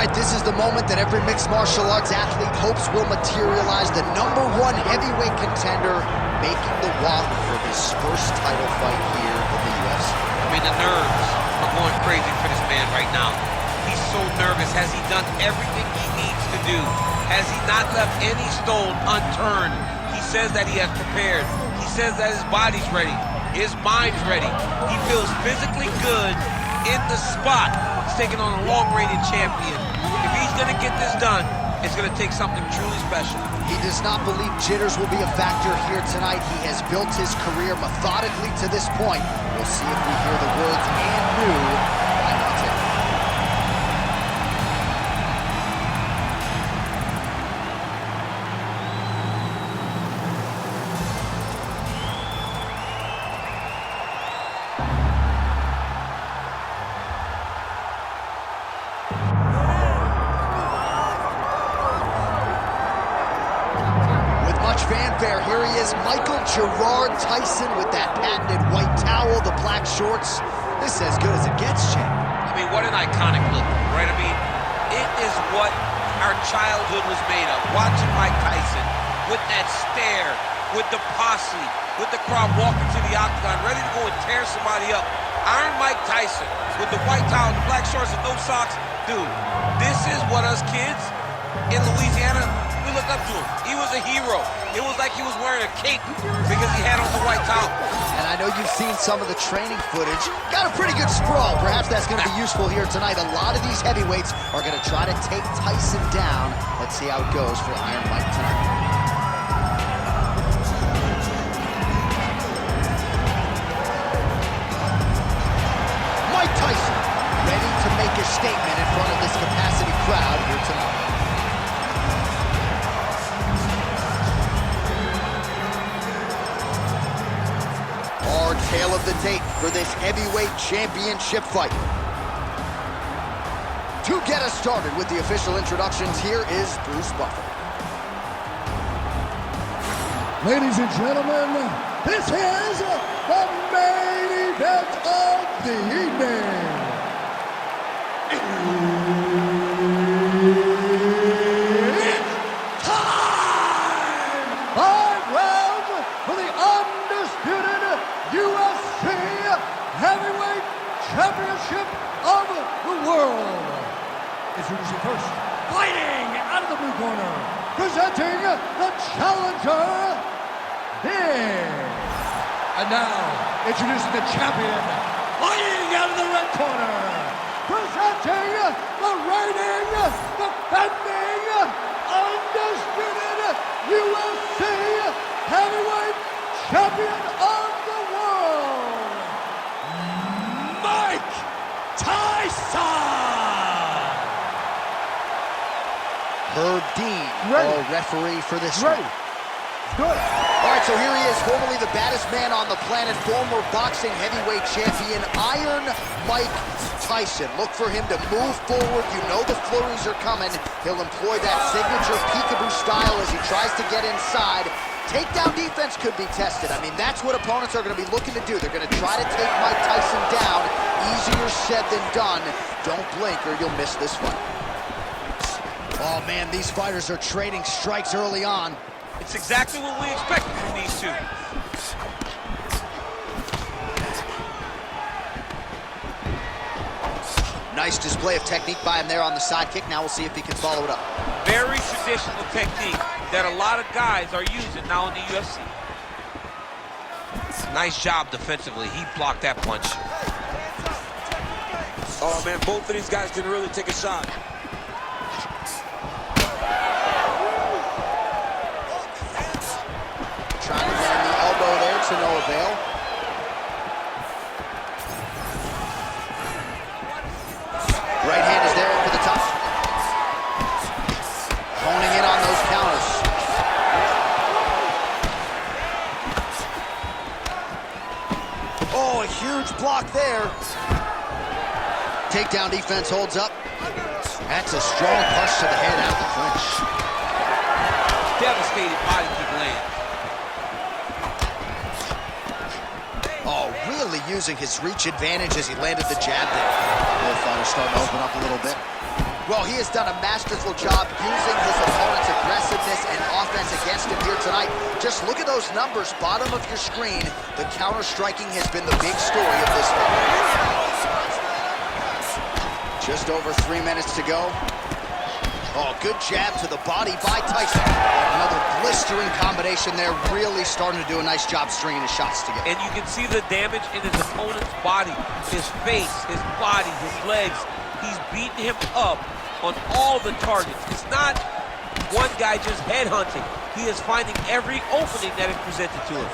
right, this is the moment that every mixed martial arts athlete hopes will materialize. The #1 heavyweight contender making the walk for his first title fight here in the UFC. I mean, the nerves are going crazy for this man right now. He's so nervous. Has he done everything he needs to do? Has he not left any stone unturned? He says that he has prepared. He says that his body's ready. His mind's ready. He feels physically good in the spot. He's taking on a long-reigning champion. If he's going to get this done, it's going to take something truly special. He does not believe jitters will be a factor here tonight. He has built his career methodically to this point. We'll see if we hear the words "and new" by Monte. Fanfare, here he is, Gerard Tyson with that patented white towel, the black shorts. This is as good as it gets, champ. I mean, what an iconic look, right? I mean, it is what our childhood was made of. Watching Mike Tyson with that stare, with the posse, with the crowd walking to the octagon, ready to go and tear somebody up. Iron Mike Tyson with the white towel, the black shorts, and no socks. Dude, this is what us kids in Louisiana, we looked up to him. He was a hero. It was like he was wearing a cape because he had on the white towel. And I know you've seen some of the training footage. Got a pretty good sprawl. Perhaps that's going to be useful here tonight. A lot of these heavyweights are going to try to take Tyson down. Let's see how it goes for Iron Mike tonight. Mike Tyson, ready to make a statement in front of this capacity crowd here tonight. Tale of the tape for this heavyweight championship fight. To get us started with the official introductions, here is Bruce Buffer. Ladies and gentlemen, this is the main event of the evening. It's time! 5 rounds for the undisputed UFC Heavyweight Championship of the world. Introducing first, fighting out of the blue corner, presenting the challenger, Big. And now, introducing the champion, fighting out of the red corner, presenting the reigning, defending, undisputed UFC Heavyweight Champion of the world, Mike Tyson! Herb Dean, our referee for this one. Good. All right, so here he is, formerly the baddest man on the planet, former boxing heavyweight champion, Iron Mike Tyson. Look for him to move forward. You know the flurries are coming. He'll employ that signature peekaboo style as he tries to get inside. Takedown defense could be tested. I mean, that's what opponents are going to be looking to do. They're going to try to take Mike Tyson down. Easier said than done. Don't blink or you'll miss this fight. Oh, man, these fighters are trading strikes early on. It's exactly what we expected from these two. Nice display of technique by him there on the side kick. Now we'll see if he can follow it up. Very traditional technique that a lot of guys are using now in the UFC. Nice job defensively. He blocked that punch. Oh, man, both of these guys can really take a shot. Trying to land the elbow there to no avail. Right hand is there for the top. Honing in on those counters. Oh, a huge block there. Takedown defense holds up. That's a strong punch to the head out of the clinch. Devastated body kick land. Oh, really using his reach advantage as he landed the jab there. Both fighters starting to open up a little bit. Well, he has done a masterful job using his opponent's aggressiveness and offense against him here tonight. Just look at those numbers, bottom of your screen. The counter-striking has been the big story of this fight. Just over 3 minutes to go. Oh, good jab to the body by Tyson. Another blistering combination there, really starting to do a nice job stringing his shots together. And you can see the damage in his opponent's body, his face, his body, his legs. He's beating him up on all the targets. It's not one guy just headhunting. He is finding every opening that is presented to him.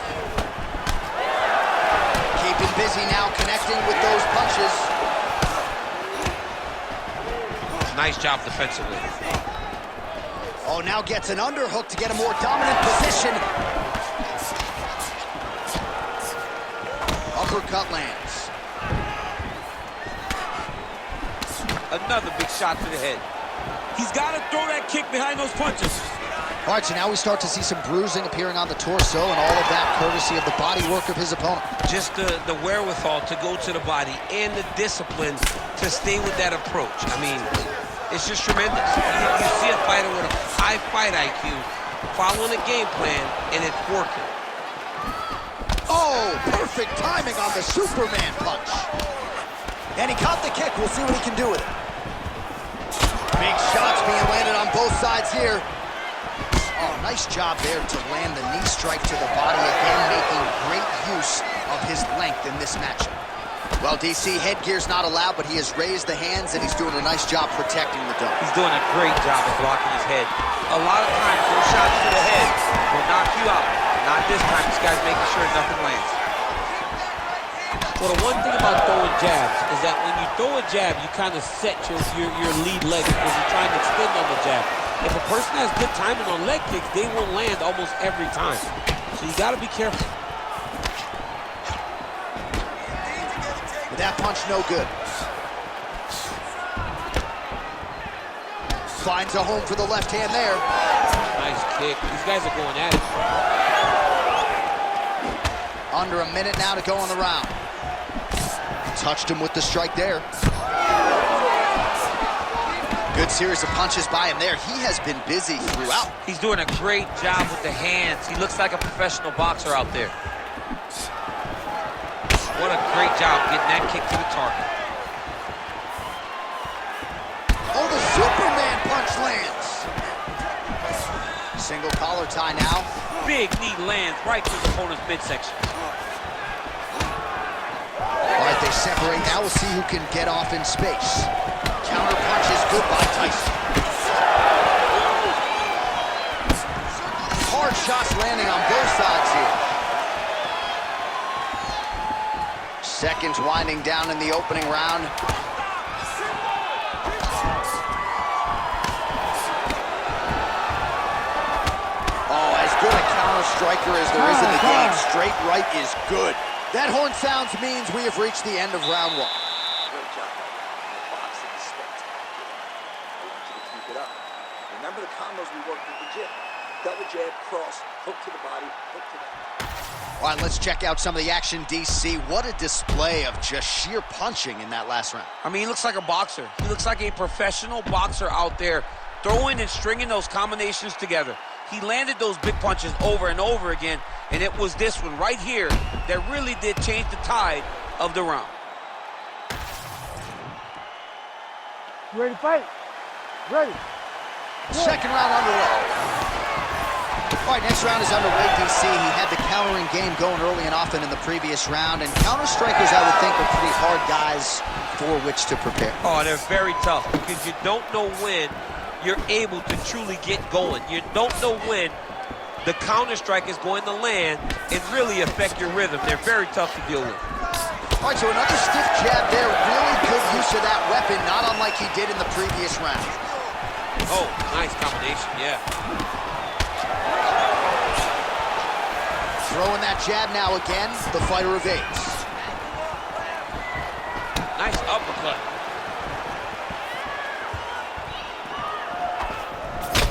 Keeping busy now, connecting with those punches. Nice job defensively. Oh, now gets an underhook to get a more dominant position. Uppercut lands. Another big shot to the head. He's got to throw that kick behind those punches. All right, so now we start to see some bruising appearing on the torso, and all of that courtesy of the body work of his opponent. Just the wherewithal to go to the body and the discipline to stay with that approach. I mean, it's just tremendous. You see a fighter with a high fight IQ following a game plan, and it's working. Oh, perfect timing on the Superman punch. And he caught the kick. We'll see what he can do with it. Big shots being landed on both sides here. Oh, nice job there to land the knee strike to the body, again making great use of his length in this matchup. Well, DC, headgear's not allowed, but he has raised the hands, and he's doing a nice job protecting the dome. He's doing a great job of blocking his head. A lot of times, those shots to the head will knock you out. Not this time. This guy's making sure nothing lands. Well, the one thing about throwing jabs is that when you throw a jab, you kind of set your lead leg because you're trying to extend on the jab. If a person has good timing on leg kicks, they will land almost every time. So you got to be careful. But that punch no good. Finds a home for the left hand there. Nice kick. These guys are going at it. Under a minute now to go on the round. Touched him with the strike there. Good series of punches by him there. He has been busy throughout. He's doing a great job with the hands. He looks like a professional boxer out there. What a great job getting that kick to the target. Oh, the Superman punch lands. Single collar tie now. Big knee lands right to the opponent's midsection. All right, they separate. Now we'll see who can get off in space. Counter punch is good by Tyson. Hard shots landing on both sides here. Seconds winding down in the opening round. Oh, as good a counter striker as there is in the game. Straight right is good. That horn sounds means we have reached the end of round one. Great job. The boxing is spectacular. I want you to keep it up. Remember the combos we worked at the gym. Double jab, cross, hook to the body, hook to the... All right, let's check out some of the action, DC. What a display of just sheer punching in that last round. I mean, he looks like a boxer. He looks like a professional boxer out there, throwing and stringing those combinations together. He landed those big punches over and over again, and it was this one right here that really did change the tide of the round. You ready to fight? Ready. Second round underway. All right, next round is underway, DC. He had the countering game going early and often in the previous round, and counter-strikers, I would think, are pretty hard guys for which to prepare. Oh, they're very tough because you don't know when you're able to truly get going. You don't know when the counter-strike is going to land and really affect your rhythm. They're very tough to deal with. All right, so another stiff jab there. Really good use of that weapon, not unlike he did in the previous round. Oh, nice combination, yeah. Throwing that jab now again, the fighter evades. Nice uppercut.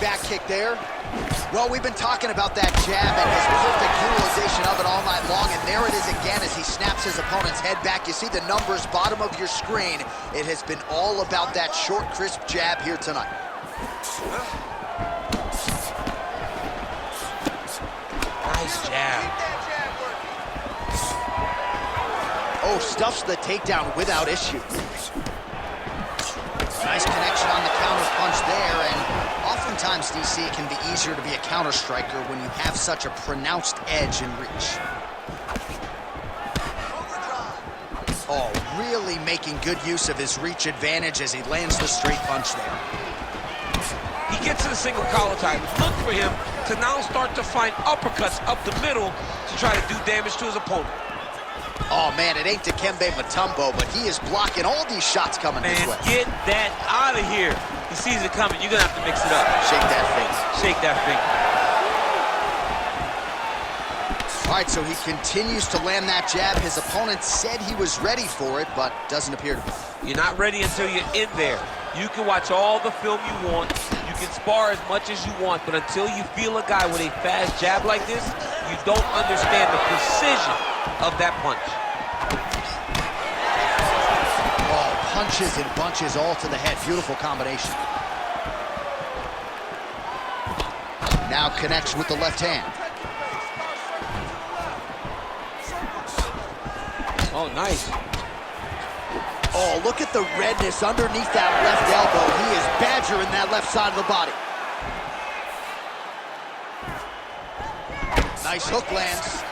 Back kick there. Well, we've been talking about that jab and his perfect utilization of it all night long, and there it is again as he snaps his opponent's head back. You see the numbers bottom of your screen. It has been all about that short, crisp jab here tonight. Nice jab. Oh, stuffs the takedown without issue. Nice connection on the counter punch there, and oftentimes, DC, it can be easier to be a counter striker when you have such a pronounced edge and reach. Oh, really making good use of his reach advantage as he lands the straight punch there. He gets to the single collar tie. Look for him to now start to find uppercuts up the middle to try to do damage to his opponent. Oh, man, it ain't Dikembe Mutombo, but he is blocking all these shots coming his way. Get that out of here. He sees it coming. You're going to have to mix it up. Shake that face. Shake that finger. All right, so he continues to land that jab. His opponent said he was ready for it, but doesn't appear to be. You're not ready until you're in there. You can watch all the film you want. You can spar as much as you want, but until you feel a guy with a fast jab like this, you don't understand the precision of that punch. Oh, punches and bunches all to the head. Beautiful combination. Now connects with the left hand. Oh, nice. Oh, look at the redness underneath that left elbow. He is badgering that left side of the body. Nice hook lands.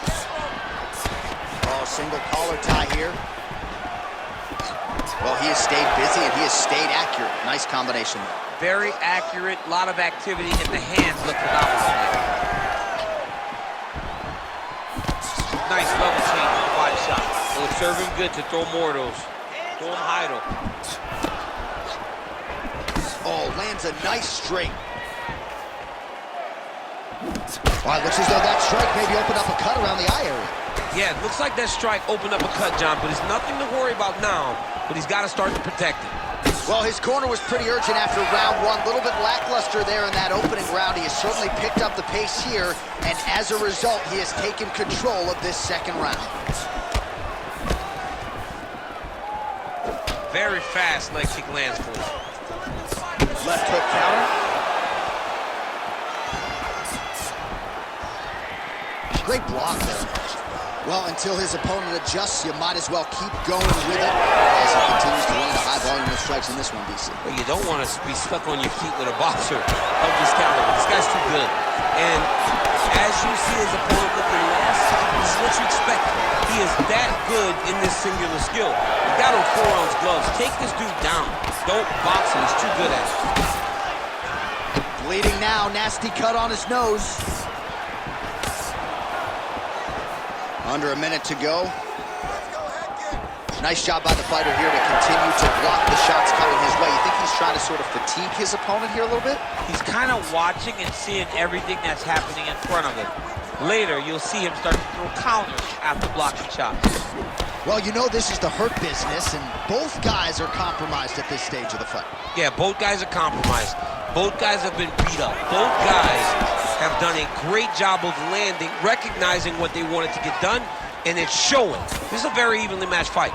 Oh, single collar tie here. Well, he has stayed busy and he has stayed accurate. Nice combination there. Very accurate, a lot of activity, and the hands look phenomenal. Nice level change with the body shot. It would serve him good to throw more of those. Throw him high though. Oh, lands a nice straight. Wow, it looks as though that strike maybe opened up a cut around the eye area. Yeah, it looks like that strike opened up a cut, John, but it's nothing to worry about now, but he's got to start to protect it. Well, his corner was pretty urgent after round one. A little bit lackluster there in that opening round. He has certainly picked up the pace here, and as a result, he has taken control of this second round. Very fast leg kick lands for him. Left hook counter. Great block there. Well, until his opponent adjusts, you might as well keep going with it as he continues to land a high volume of strikes in this one, DC. Well, you don't want to be stuck on your feet with a boxer of this caliber. This guy's too good. And as you see his opponent looking lost, this is what you expect. He is that good in this singular skill. You got him 4-ounce gloves. Take this dude down. Don't box him. He's too good at it. Bleeding now, nasty cut on his nose. Under a minute to go. Nice job by the fighter here to continue to block the shots coming his way. You think he's trying to sort of fatigue his opponent here a little bit? He's kind of watching and seeing everything that's happening in front of him. Later, you'll see him start to throw counters after blocking shots. Well, you know this is the hurt business, and both guys are compromised at this stage of the fight. Yeah, both guys are compromised. Both guys have been beat up. Both guys have done a great job of landing, recognizing what they wanted to get done, and it's showing. This is a very evenly matched fight.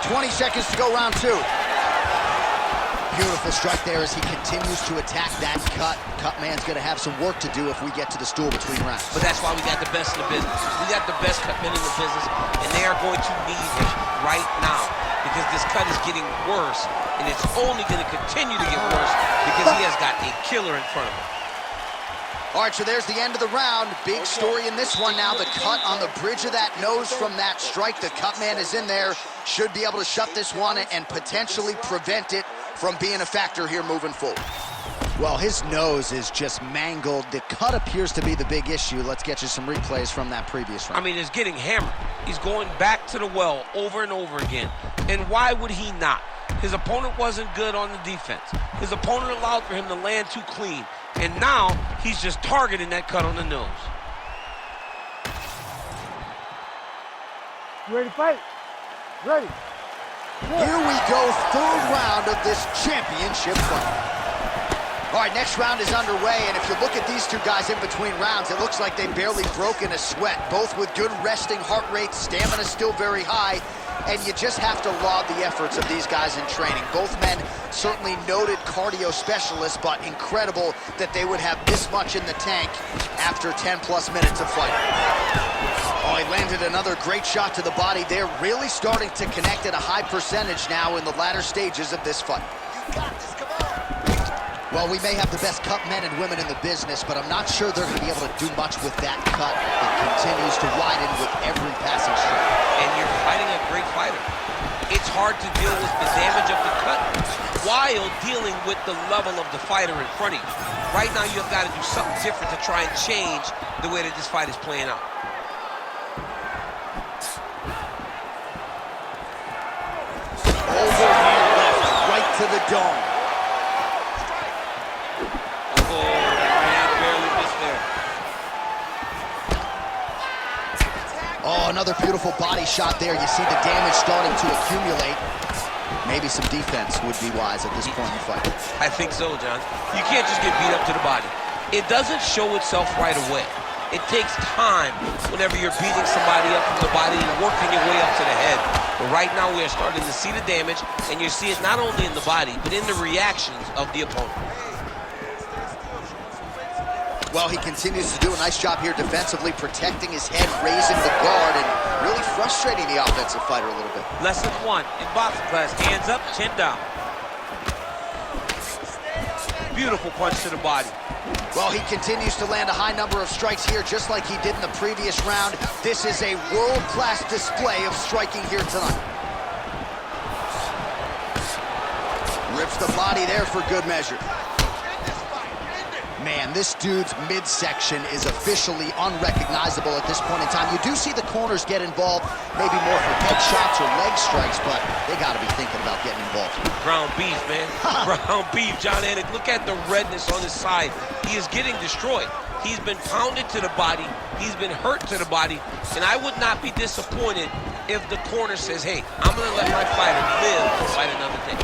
20 seconds to go, round two. Beautiful strike there as he continues to attack that cut. Cut man's going to have some work to do if we get to the stool between rounds. But that's why we got the best in the business. We got the best cut men in the business, and they are going to need him right now because this cut is getting worse, and it's only going to continue to get worse because he has got a killer in front of him. All right, so there's the end of the round. Big story in this one now. The cut on the bridge of that nose from that strike. The cut man is in there. Should be able to shut this one and potentially prevent it from being a factor here moving forward. Well, his nose is just mangled. The cut appears to be the big issue. Let's get you some replays from that previous round. I mean, it's getting hammered. He's going back to the well over and over again. And why would he not? His opponent wasn't good on the defense. His opponent allowed for him to land too clean. And now, he's just targeting that cut on the nose. You ready to fight? Ready. Here we go, third round of this championship fight. All right, next round is underway, and if you look at these two guys in between rounds, it looks like they've barely broken a sweat, both with good resting heart rates, stamina still very high, and you just have to laud the efforts of these guys in training. Both men certainly noted cardio specialists, but incredible that they would have this much in the tank after 10-plus minutes of fighting. Oh, he landed another great shot to the body. They're really starting to connect at a high percentage now in the latter stages of this fight. You got this, come on. Well, we may have the best cut men and women in the business, but I'm not sure they're going to be able to do much with that cut. It continues to widen with every passing strike. And you're fighting a great fighter. It's hard to deal with the damage of the cut while dealing with the level of the fighter in front of you. Right now, you've got to do something different to try and change the way that this fight is playing out. Overhand left, right to the dome. Oh, another beautiful body shot there. You see the damage starting to accumulate. Maybe some defense would be wise at this point in the fight. I think so, John. You can't just get beat up to the body. It doesn't show itself right away. It takes time whenever you're beating somebody up from the body and working your way up to the head. But right now we are starting to see the damage, and you see it not only in the body, but in the reactions of the opponent. Well, he continues to do a nice job here defensively, protecting his head, raising the guard, and really frustrating the offensive fighter a little bit. Lesson 1 in boxing class, hands up, chin down. Beautiful punch to the body. Well, he continues to land a high number of strikes here, just like he did in the previous round. This is a world-class display of striking here tonight. Rips the body there for good measure. Man, this dude's midsection is officially unrecognizable at this point in time. You do see the corners get involved, maybe more for head shots or leg strikes, but they got to be thinking about getting involved. Ground beef, man. Ground beef, John Anik. Look at the redness on his side. He is getting destroyed. He's been pounded to the body. He's been hurt to the body. And I would not be disappointed if the corner says, hey, I'm going to let my fighter live to fight another day.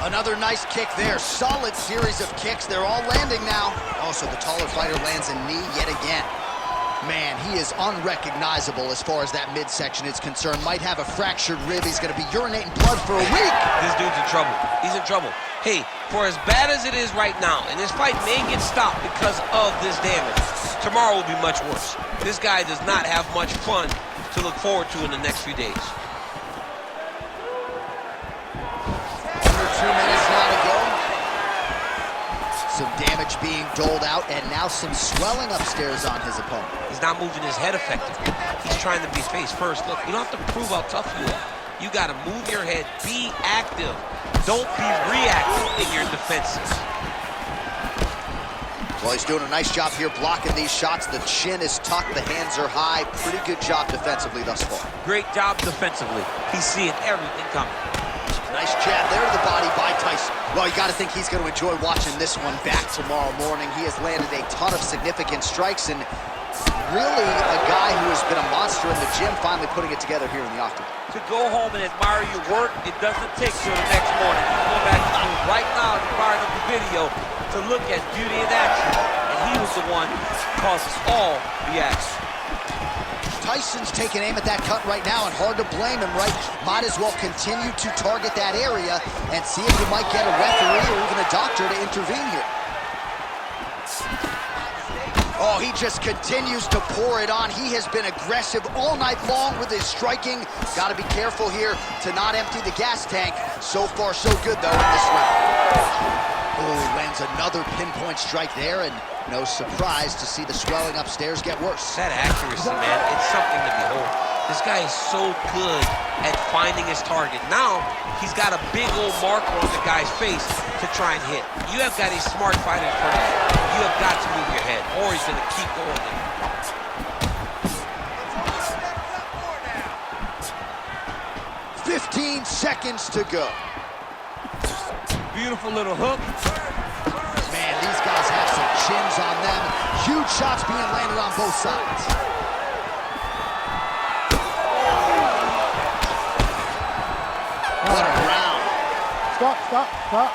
Another nice kick there. Solid series of kicks. They're all landing now. Oh, so the taller fighter lands a knee yet again. Man, he is unrecognizable as far as that midsection is concerned. Might have a fractured rib. He's going to be urinating blood for a week. This dude's in trouble. He's in trouble. Hey, for as bad as it is right now, and this fight may get stopped because of this damage, tomorrow will be much worse. This guy does not have much fun to look forward to in the next few days. 2 minutes now to go. Some damage being doled out, and now some swelling upstairs on his opponent. He's not moving his head effectively. He's trying to be face first. Look, you don't have to prove how tough you are. You got to move your head. Be active. Don't be reactive in your defenses. Well, he's doing a nice job here blocking these shots. The chin is tucked. The hands are high. Pretty good job defensively thus far. Great job defensively. He's seeing everything coming. Nice jab there to the body by Tyson. Well, you got to think he's going to enjoy watching this one back tomorrow morning. He has landed a ton of significant strikes, and really a guy who has been a monster in the gym, finally putting it together here in the octagon. To go home and admire your work, it doesn't take till the next morning. You can go back to school right now and fire up the video to look at beauty in action. And he was the one who causes all the action. Tyson's taking aim at that cut right now, and hard to blame him, right? Might as well continue to target that area and see if you might get a referee or even a doctor to intervene here. Oh, he just continues to pour it on. He has been aggressive all night long with his striking. Got to be careful here to not empty the gas tank. So far, so good, though, in this round. Oh, lands another pinpoint strike there, and no surprise to see the swelling upstairs get worse. That accuracy, man, it's something to behold. This guy is so good at finding his target. Now, he's got a big old marker on the guy's face to try and hit. You have got a smart fighter in front of you. You have got to move your head, or he's going to keep going there. "15 seconds to go." Beautiful little hook. Man, these guys have some chins on them. Huge shots being landed on both sides. What a round. Stop.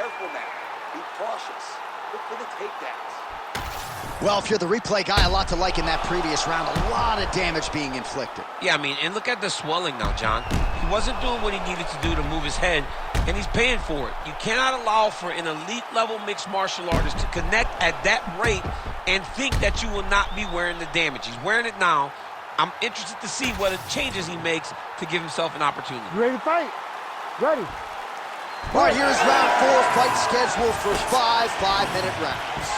careful now. Be cautious. Look for the takedowns. Well, if you're the replay guy, a lot to like in that previous round. A lot of damage being inflicted. Yeah, I mean, and look at the swelling now, John. He wasn't doing what he needed to do to move his head, and he's paying for it. You cannot allow for an elite-level mixed martial artist to connect at that rate and think that you will not be wearing the damage. He's wearing it now. I'm interested to see what changes he makes to give himself an opportunity. You ready to fight? Ready. All right, here's round 4. Fight scheduled for 5 5-minute rounds.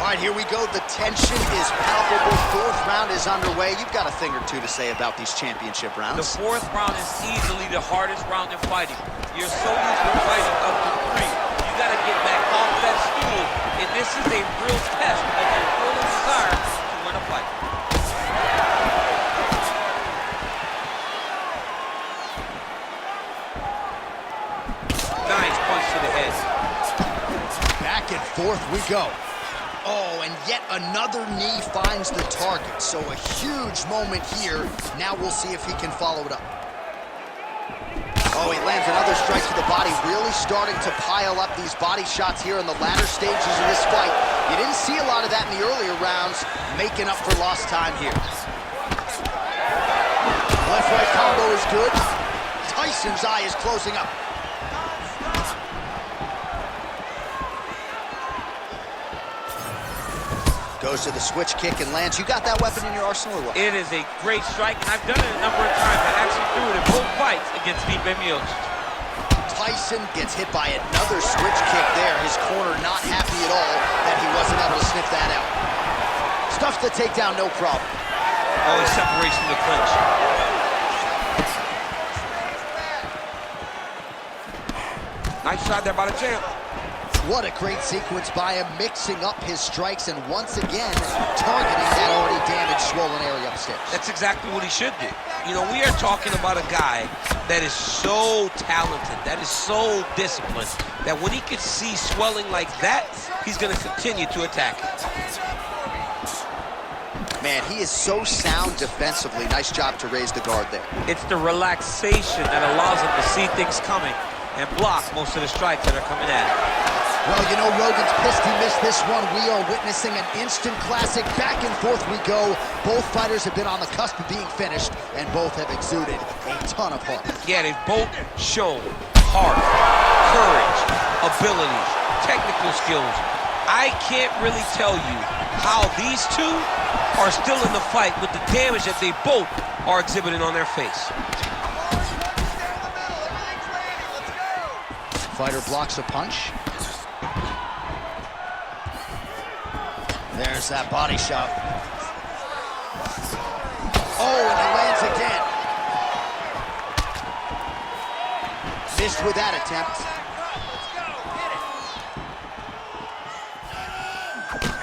All right, here we go. The tension is palpable. 4th round is underway. You've got a thing or two to say about these championship rounds. The 4th round is easily the hardest round in fighting. You're so used to fighting up to 3. You got to get back off that stool, and this is a real test of your will and desire to win a fight. Nice punch to the head. Back and forth we go. Oh, and yet another knee finds the target. So a huge moment here. Now we'll see if he can follow it up. Oh, he lands another strike to the body. Really starting to pile up these body shots here in the latter stages of this fight. You didn't see a lot of that in the earlier rounds. Making up for lost time here. Left-right combo is good. Tyson's eye is closing up. Goes to the switch kick and lands. You got that weapon in your arsenal or what? It is a great strike, and I've done it a number of times. I actually threw it in both fights against Stipe Miocic. Tyson gets hit by another switch kick there. His corner not happy at all that he wasn't able to sniff that out. Stuffs the takedown, no problem. Oh, he separates from the clinch. Nice shot there by the champ. What a great sequence by him, mixing up his strikes and once again targeting that already damaged, swollen area upstairs. That's exactly what he should do. You know, we are talking about a guy that is so talented, that is so disciplined, that when he can see swelling like that, he's going to continue to attack it. Man, he is so sound defensively. Nice job to raise the guard there. It's the relaxation that allows him to see things coming and block most of the strikes that are coming at him. Well, you know, Rogan's pissed he missed this one. We are witnessing an instant classic. Back and forth we go. Both fighters have been on the cusp of being finished, and both have exuded a ton of heart. Yeah, they've both shown heart, courage, ability, technical skills. I can't really tell you how these two are still in the fight with the damage that they both are exhibiting on their face. Fighter blocks a punch. There's that body shot. Oh, and he lands again. Missed with that attempt.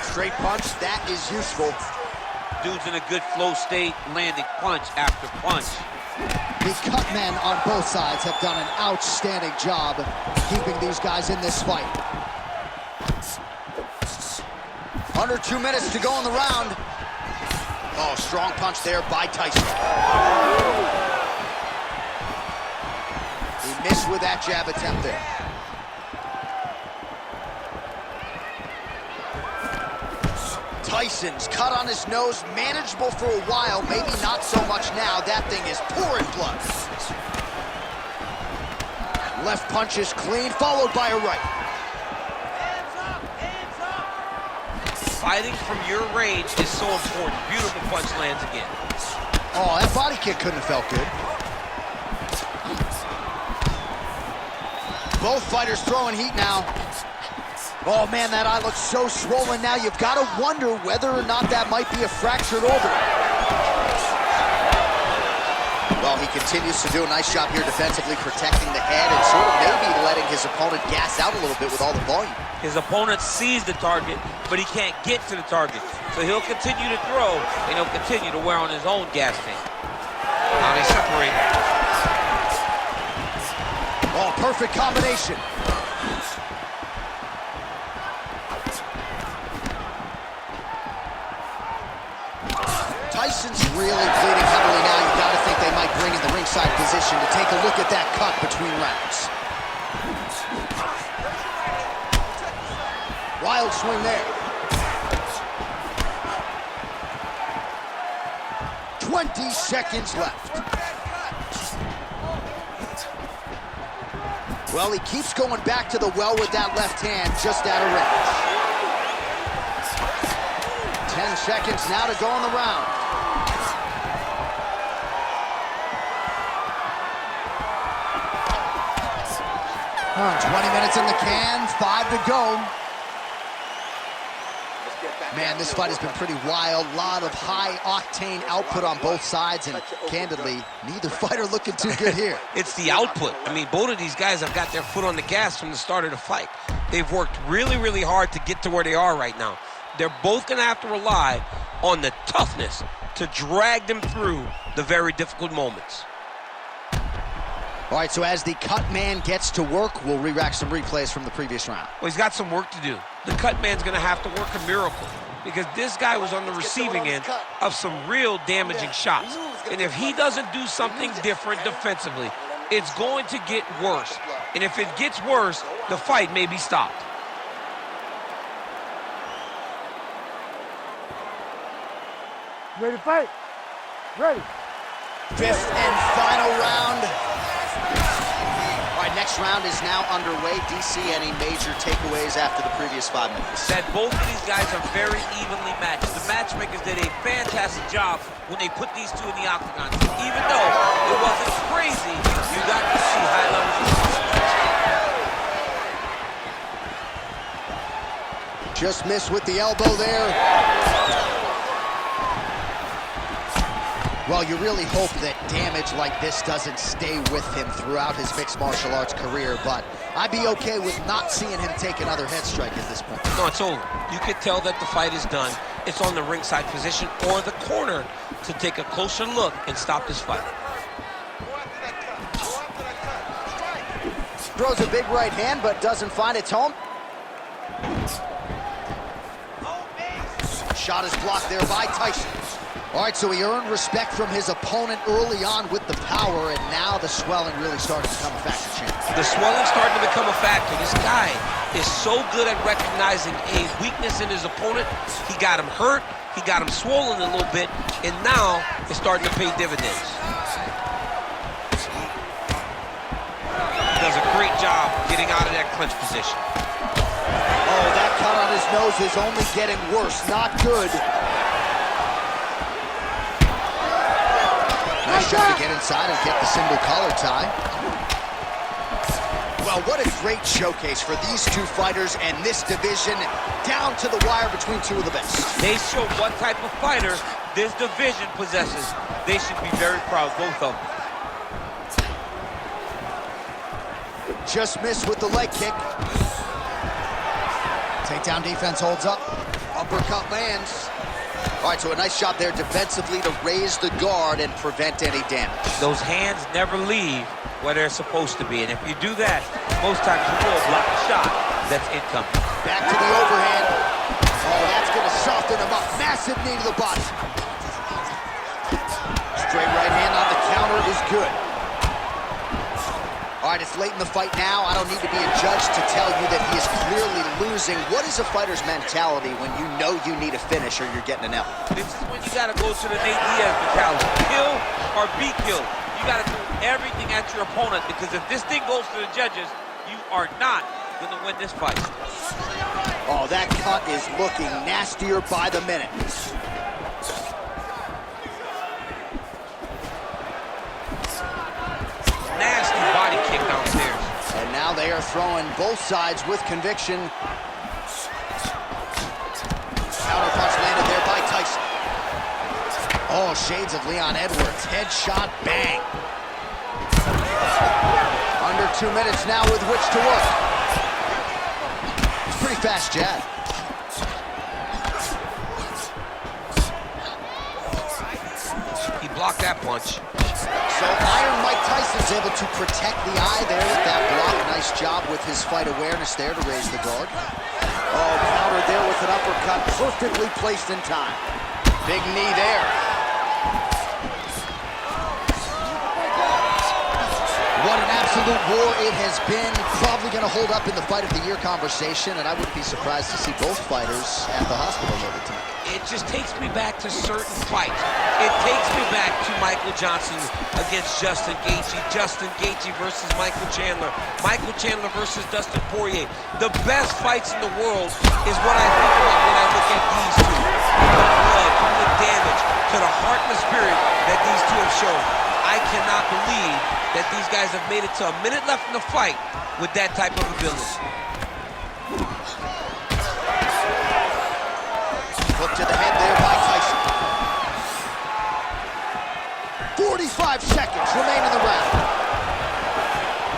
Straight punch, that is useful. Dude's in a good flow state, landing punch after punch. The cut men on both sides have done an outstanding job keeping these guys in this fight. Under 2 minutes to go in the round. Oh, strong punch there by Tyson. He missed with that jab attempt there. Tyson's cut on his nose, manageable for a while, maybe not so much now. That thing is pouring blood. Left punch is clean, followed by a right. Fighting from your range is so important. Beautiful punch lands again. Oh, that body kick couldn't have felt good. Both fighters throwing heat now. Oh man, that eye looks so swollen now. You've got to wonder whether or not that might be a fractured orbital. Well, he continues to do a nice job here defensively, protecting the head and sort of maybe letting his opponent gas out a little bit with all the volume. His opponent sees the target, but he can't get to the target. So he'll continue to throw, and he'll continue to wear on his own gas tank. Now they separate. Oh, perfect combination. Tyson's really bleeding heavily now. You got to think they might bring in the ringside position to take a look at that cut between rounds. Wild swing there. 20 seconds left. Well, he keeps going back to the well with that left hand, just out of range. 10 seconds now to go in the round. All right, 20 minutes in the can, 5 to go. Man, this fight has been pretty wild. A lot of high-octane output on both sides, and candidly, neither fighter looking too good here. It's the output. I mean, both of these guys have got their foot on the gas from the start of the fight. They've worked really, really hard to get to where they are right now. They're both going to have to rely on the toughness to drag them through the very difficult moments. All right, so as the cut man gets to work, we'll re-rack some replays from the previous round. Well, he's got some work to do. The cut man's going to have to work a miracle because this guy was on the receiving end of some real damaging shots. And if he doesn't do something different defensively, it's going to get worse. And if it gets worse, the fight may be stopped. Ready to fight? Ready. Fifth and final round. All right, next round is now underway. DC, any major takeaways after the previous 5 minutes? That both of these guys are very evenly matched. The matchmakers did a fantastic job when they put these two in the octagon. Even though it wasn't crazy, you got to see high levels of concentration. Just missed with the elbow there. Well, you really hope that damage like this doesn't stay with him throughout his mixed martial arts career, but I'd be okay with not seeing him take another head strike at this point. No, it's over. You could tell that the fight is done. It's on the ringside position or the corner to take a closer look and stop this fight. Throws a big right hand, but doesn't find its home. Shot is blocked there by Tyson. All right, so he earned respect from his opponent early on with the power, and now the swelling really started to become a factor, champ. The swelling's starting to become a factor. This guy is so good at recognizing a weakness in his opponent. He got him hurt, he got him swollen a little bit, and now it's starting to pay dividends. He does a great job getting out of that clinch position. Oh, that cut on his nose is only getting worse. Not good. Nice shot to get inside and get the single collar tie. Well, what a great showcase for these two fighters and this division, down to the wire between two of the best. They show what type of fighter this division possesses. They should be very proud, both of them. Just missed with the leg kick. Takedown defense holds up. Uppercut lands. All right, so a nice job there defensively to raise the guard and prevent any damage. Those hands never leave where they're supposed to be, and if you do that, most times you will block the shot that's incoming. Back to the overhand. Oh, that's going to soften him up. Massive knee to the body. Straight right hand on the counter is good. All right, it's late in the fight now. I don't need to be a judge to tell you that he is clearly losing. What is a fighter's mentality when you know you need a finish or you're getting an L? This is when you got to go to the Nate Diaz mentality. Kill or be killed. You got to do everything at your opponent, because if this thing goes to the judges, you are not going to win this fight. Oh, that cut is looking nastier by the minute. Nasty body kick downstairs. And now they are throwing both sides with conviction. Counter punch landed there by Tyson. Oh, shades of Leon Edwards. Headshot, bang. Under 2 minutes now with which to work. It's pretty fast jab. He blocked that punch. So Iron Mike Tyson's able to protect the eye there with that block. Nice job with his fight awareness there to raise the guard. Oh, countered there with an uppercut, perfectly placed in time. Big knee there. What an absolute war it has been. Probably going to hold up in the fight of the year conversation, and I wouldn't be surprised to see both fighters at the hospital later tonight. It just takes me back to certain fights. It takes me back to Michael Johnson against Justin Gaethje. Justin Gaethje versus Michael Chandler. Michael Chandler versus Dustin Poirier. The best fights in the world is what I think about when I look at these two. From the blood, from the damage, to the heart and the spirit that these two have shown. I cannot believe that these guys have made it to a minute left in the fight with that type of ability. Hook to the head there by Tyson. 45 seconds remain in the round.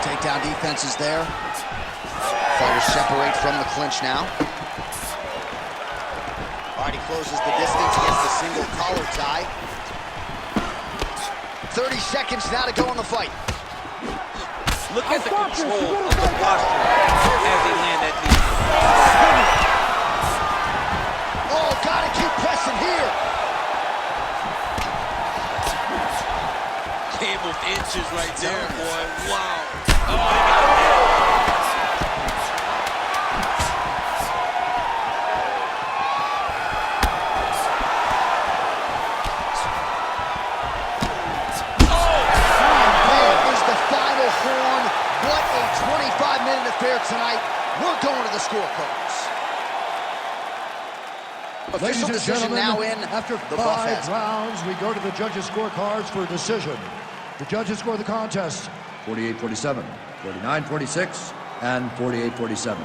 Takedown defense is there. Fighters separate from the clinch now. All right, he closes the distance, gets the single collar tie. 30 seconds now to go in the fight. Look at the control of the posture as they land that knee. Oh, gotta keep pressing here. Game of inches right there, boy. Wow. Oh, he got him. What a 25-minute affair tonight. We're going to the scorecards. Ladies Official and decision gentlemen, now in. after The 5 rounds, we go to the judges' scorecards for a decision. The judges score the contest 48-47, 49-46, and 48-47.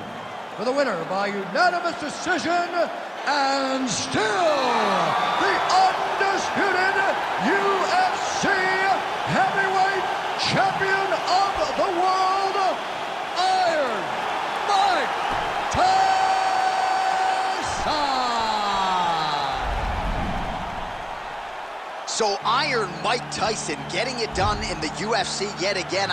For the winner by unanimous decision, and still the undisputed UFC heavyweight champion of the world, Iron Mike Tyson. So Iron Mike Tyson getting it done in the UFC yet again.